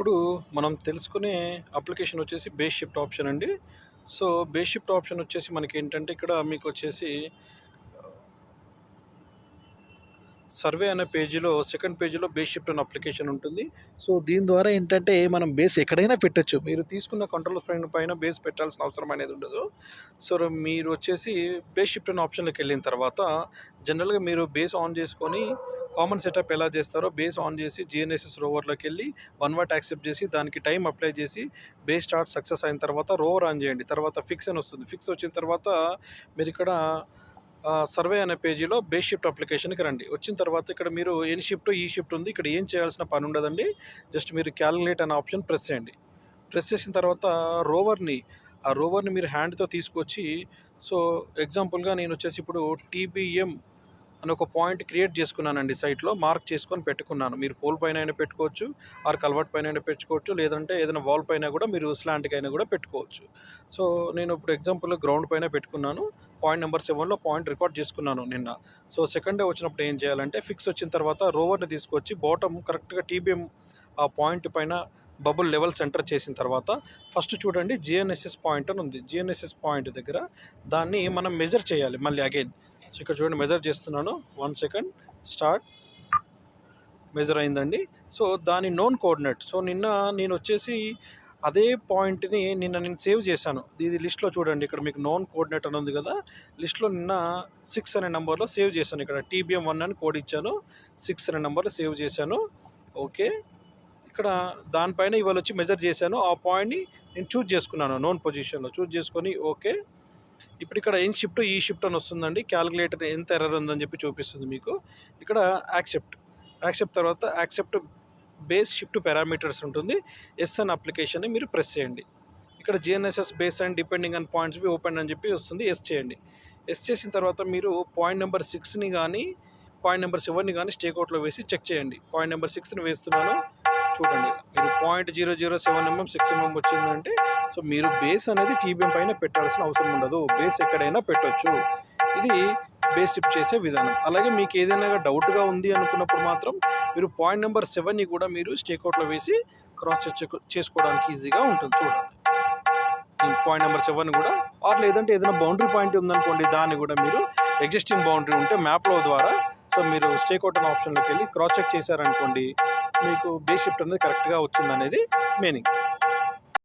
ఇప్పుడు మనం తెలుసుకునే అప్లికేషన్ వచ్చేసి బేస్ షిఫ్ట్ ఆప్షన్ అండి. సో, బేస్ షిఫ్ట్ ఆప్షన్ వచ్చేసి మనకేంటంటే ఇక్కడ మీకొచ్చేసి సర్వే అనే పేజీలో సెకండ్ పేజీలో బేస్ షిఫ్ట్ అనే అప్లికేషన్ ఉంటుంది. సో, దీని ద్వారా ఏంటంటే మనం బేస్ ఎక్కడైనా పెట్టొచ్చు. మీరు తీసుకున్న కంట్రోల్ పైన బేస్ పెట్టాల్సిన అవసరం అనేది ఉండదు. సో, మీరు వచ్చేసి బేస్ షిఫ్ట్ అనే ఆప్షన్‌లోకెళ్ళిన తర్వాత జనరల్‌గా మీరు బేస్ ఆన్ చేసుకొని కామన్ సెటప్ ఎలా చేస్తారో బేస్ ఆన్ చేసి జీఎన్ఎస్ఎస్ రోవర్‌లోకెళ్ళి 1 వాట్ యాక్సెప్ట్ చేసి దానికి టైమ్ అప్లై చేసి బేస్ స్టార్ట్ సక్సెస్ అయిన తర్వాత రోవర్ ఆన్ చేయండి. తర్వాత ఫిక్స్ అని వస్తుంది. ఫిక్స్ వచ్చిన తర్వాత మీరిక్కడ సర్వే అనే పేజీలో బేస్ షిఫ్ట్ అప్లికేషన్‌కి రండి. వచ్చిన తర్వాత ఇక్కడ మీరు ఎన్ షిఫ్ట్, ఈ షిఫ్ట్ ఉంది. ఇక్కడ ఏం చేయాల్సిన పని ఉండదండి. జస్ట్ మీరు క్యాలిక్యులేట్ అనే ఆప్షన్ ప్రెస్ చేయండి. ప్రెస్ చేసిన తర్వాత ఆ రోవర్‌ని మీరు హ్యాండ్‌తో తీసుకొచ్చి సో, ఎగ్జాంపుల్‌గా నేనొచ్చేసి ఇప్పుడు టీబీఎం అని ఒక పాయింట్ క్రియేట్ చేసుకున్నానండి సైట్‌లో. మార్క్ చేసుకొని పెట్టుకున్నాను. మీరు పోల్ పైనైనా పెట్టుకోవచ్చు, ఆర్ కల్వర్ట్ పైనైనా పెట్టుకోవచ్చు, లేదంటే ఏదైనా వాల్ పైన కూడా మీరు స్లాంట్‌గా అయినా కూడా పెట్టుకోవచ్చు. సో, నేను ఇప్పుడు ఎగ్జాంపుల్ గ్రౌండ్ పైన పెట్టుకున్నాను. పాయింట్ నంబర్ 7లో పాయింట్ రికార్డ్ చేసుకున్నాను నిన్న. సో, సెకండ్ డే వచ్చినప్పుడు ఏం చేయాలంటే ఫిక్స్ వచ్చిన తర్వాత రోవర్‌ని తీసుకొచ్చి బాటమ్ కరెక్ట్‌గా టీబీఎం ఆ పాయింట్ పైన బబుల్ లెవెల్ సెంటర్ చేసిన తర్వాత ఫస్ట్ చూడండి జీఎన్ఎస్ఎస్ పాయింట్ అని ఉంది. జీఎన్ఎస్ఎస్ పాయింట్ దగ్గర దాన్ని మనం మెజర్ చేయాలి మళ్ళీ అగైన్. సో, ఇక్కడ చూడండి మెజర్ చేస్తున్నాను. 1 సెకండ్ స్టార్ట్. మెజర్ అయిందండి. సో, దాని నోన్ కోఆర్డినేట్. సో, నిన్న నేనొచ్చేసి అదే పాయింట్‌ని నేను సేవ్ చేశాను. ఇది లిస్ట్‌లో చూడండి. ఇక్కడ మీకు నోన్ కోఆర్డినేట్ అని ఉంది కదా! లిస్ట్‌లో నిన్న 6 అనే నంబర్‌లో సేవ్ చేశాను. ఇక్కడ టీబీఎం 1 అని కోడ్ ఇచ్చాను. 6 అనే నంబర్‌లో సేవ్ చేశాను. ఓకే. ఇక్కడ దానిపైన ఇవాళొచ్చి మెజర్ చేశాను. ఆ పాయింట్‌ని నేను చూజ్ చేసుకున్నాను. నోన్ పొజిషన్‌లో చూజ్ చేసుకొని ఓకే. ఇప్పుడు ఇక్కడ ఎన్ షిఫ్ట్, ఈ షిఫ్ట్ అని వస్తుందండి. క్యాలిక్యులేటర్ ఎంత ఎర్రర్ ఉందని చెప్పి చూపిస్తుంది మీకు. ఇక్కడ యాక్సెప్ట్ తర్వాత యాక్సెప్ట్ బేస్ షిఫ్ట్ పారామీటర్స్ ఉంటుంది. ఎస్ అనే అప్లికేషన్‌ని మీరు ప్రెస్ చేయండి. ఇక్కడ GNSS base and depending on పాయింట్స్‌వి ఓపెన్ అని చెప్పి వస్తుంది. ఎస్ చేయండి. ఎస్ చేసిన తర్వాత మీరు పాయింట్ నెంబర్ 6ని గానీ, పాయింట్ నెంబర్ 7ని గానీ స్టేక్అవుట్‌లో వేసి చెక్ చేయండి. పాయింట్ నెంబర్ 6ని వేస్తున్నాను. చూడండి. మీరు 0.007 mm 6 mm వచ్చిందంటే సో, మీరు బేస్ అనేది టీబీఎం పైన పెట్టాల్సిన అవసరం ఉండదు. బేస్ ఎక్కడైనా పెట్టొచ్చు. ఇది బేస్ షిఫ్ట్ చేసే విధానం. అలాగే మీకు ఏదైనా డౌట్‌గా ఉంది అనుకున్నప్పుడు మాత్రం మీరు పాయింట్ నెంబర్ 7ని కూడా మీరు స్టేక్అవుట్‌లో వేసి క్రాస్ చెక్ చేసుకోవడానికి ఈజీగా ఉంటుంది చూడండి. ఈ పాయింట్ నెంబర్ 7 కూడా ఆర్ లేదంటే ఏదైనా బౌండరీ పాయింట్ ఉందనుకోండి దాన్ని కూడా మీరు ఎగ్జిస్టింగ్ బౌండరీ ఉంటే మ్యాప్‌లో ద్వారా సో, మీరు స్టేక్అవుట్ అనే ఆప్షన్‌లోకి వెళ్ళి క్రాస్ చెక్ చేశారనుకోండి మీకు బేస్ షిఫ్ట్ అనేది కరెక్ట్‌గా వచ్చిందనేది మీనింగ్.